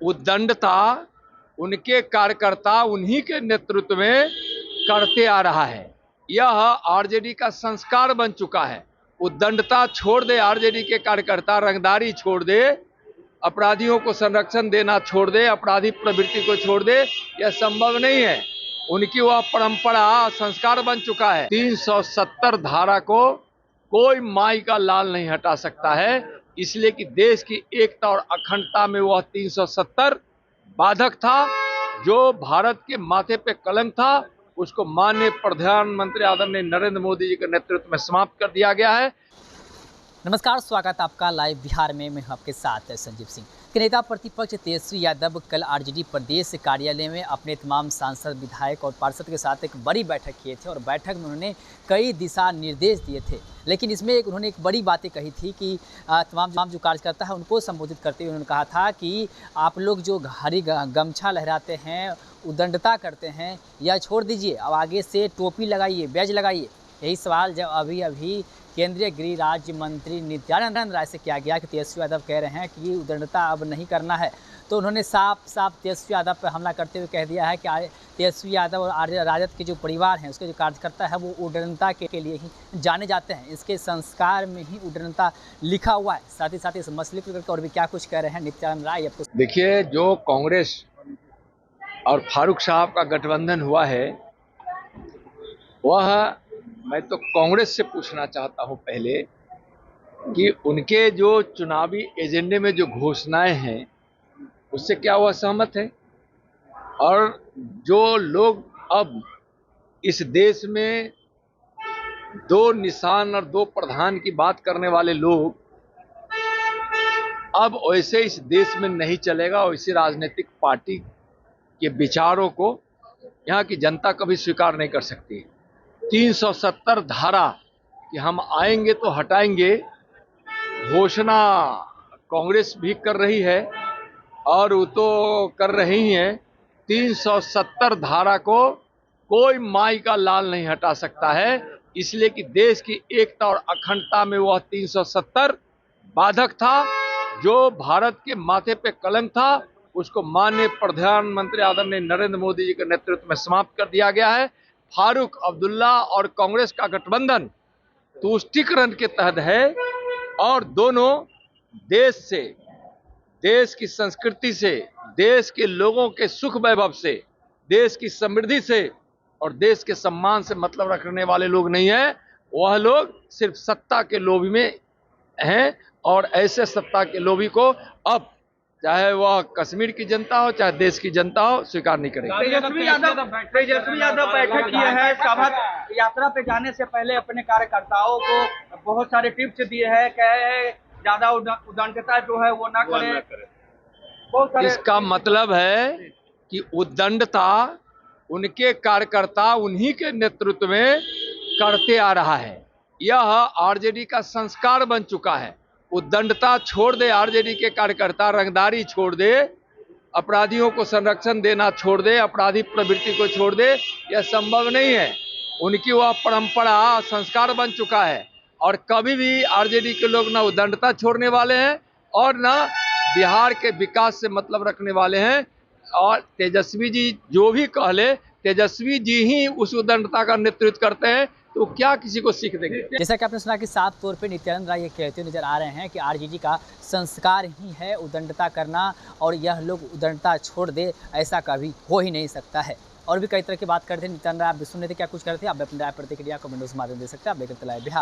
उद्दंडता उनके कार्यकर्ता उन्हीं के नेतृत्व में करते आ रहा है। यह आरजेडी का संस्कार बन चुका है। उद्दंडता छोड़ दे, आरजेडी के कार्यकर्ता रंगदारी छोड़ दे, अपराधियों को संरक्षण देना छोड़ दे, अपराधी प्रवृत्ति को छोड़ दे, यह संभव नहीं है। उनकी वह परंपरा संस्कार बन चुका है। 370 धारा को कोई माई का लाल नहीं हटा सकता है, इसलिए कि देश की एकता और अखंडता में वह 370 बाधक था। जो भारत के माथे पे कलंक था, उसको माननीय प्रधानमंत्री आदरणीय नरेंद्र मोदी जी के नेतृत्व में समाप्त कर दिया गया है। नमस्कार, स्वागत आपका लाइव बिहार में। मैं आपके साथ संजीव सिंह। के नेता प्रतिपक्ष तेजस्वी यादव कल आरजेडी प्रदेश कार्यालय में अपने तमाम सांसद, विधायक और पार्षद के साथ एक बड़ी बैठक किए थे और बैठक में उन्होंने कई दिशा निर्देश दिए थे। लेकिन इसमें उन्होंने एक बड़ी बातें कही थी कि तमाम जो कार्यकर्ता है उनको संबोधित करते हुए उन्होंने कहा था कि आप लोग जो हरी गमछा लहराते हैं, उद्दंडता करते हैं, या छोड़ दीजिए, अब आगे से टोपी लगाइए, बैज लगाइए। यही सवाल जब अभी केंद्रीय गृह राज्य मंत्री नित्यानंद राय से किया गया कि तेजस्वी यादव कह रहे हैं कि उद्दंडता अब नहीं करना है, तो उन्होंने साफ तेजस्वी यादव पर हमला करते हुए कह दिया है कि तेजस्वी यादव और राजद के जो परिवार हैं, उसके जो कार्यकर्ता है, वो उद्दंडता के लिए ही जाने जाते हैं। इसके संस्कार में ही उद्दंडता लिखा हुआ है। साथ ही इस मसले को लेकर और भी क्या कुछ कह रहे हैं नित्यानंद राय। देखिए, जो कांग्रेस और फारूक साहब का गठबंधन हुआ है, वह मैं तो कांग्रेस से पूछना चाहता हूं पहले कि उनके जो चुनावी एजेंडे में जो घोषणाएं हैं, उससे क्या वह सहमत है? और जो लोग अब इस देश में दो निशान और दो प्रधान की बात करने वाले लोग, अब वैसे इस देश में नहीं चलेगा। वैसी राजनीतिक पार्टी के विचारों को यहाँ की जनता कभी स्वीकार नहीं कर सकती। 370 धारा कि हम आएंगे तो हटाएंगे, घोषणा कांग्रेस भी कर रही है और वो तो कर रही है। 370 धारा को कोई माई का लाल नहीं हटा सकता है, इसलिए कि देश की एकता और अखंडता में वह 370 बाधक था। जो भारत के माथे पे कलंक था, उसको माननीय प्रधानमंत्री आदरणीय नरेंद्र मोदी जी के नेतृत्व में समाप्त कर दिया गया है। फारूक अब्दुल्ला और कांग्रेस का गठबंधन तुष्टीकरण के तहत है और दोनों देश से, देश की संस्कृति से, देश के लोगों के सुख वैभव से, देश की समृद्धि से और देश के सम्मान से मतलब रखने वाले लोग नहीं है। वह लोग सिर्फ सत्ता के लोभी में हैं और ऐसे सत्ता के लोभी को अब चाहे वह कश्मीर की जनता हो, चाहे देश की जनता हो, स्वीकार नहीं करेगी। तेजस्वी यादव बैठक किए हैं। शपथ यात्रा पे जाने से पहले अपने कार्यकर्ताओं को बहुत सारे टिप्स दिए हैं, कहे ज्यादा उद्दंडता जो है वो ना करें। इसका मतलब है कि उद्दंडता उनके कार्यकर्ता उन्हीं के नेतृत्व में करते आ रहा है। यह आरजेडी का संस्कार बन चुका है। उद्दंडता छोड़ दे, आरजेडी के कार्यकर्ता रंगदारी छोड़ दे, अपराधियों को संरक्षण देना छोड़ दे, अपराधी प्रवृत्ति को छोड़ दे, यह संभव नहीं है। उनकी वह परंपरा संस्कार बन चुका है और कभी भी आरजेडी के लोग ना उद्दंडता छोड़ने वाले हैं और ना बिहार के विकास से मतलब रखने वाले हैं। और तेजस्वी जी जो भी कह ले, तेजस्वी जी ही उस उद्दंडता का नेतृत्व करते हैं, तो क्या किसी को सीख देंगे? जैसा कि आपने सुना कि साफ तौर पे नित्यानंद राय ये कहते नजर आ रहे हैं कि आरजेडी का संस्कार ही है उद्दंडता करना, और यह लोग उद्दंडता छोड़ दे, ऐसा कभी हो ही नहीं सकता है। और भी कई तरह की बात करते हैं नित्यानंद राय। आप भी सुन रहे थे, क्या कुछ करते हैं आप अपनी राय प्रतिक्रिया कमेंट के माध्यम दे सकते हैं। आप देखते लाइव बिहार।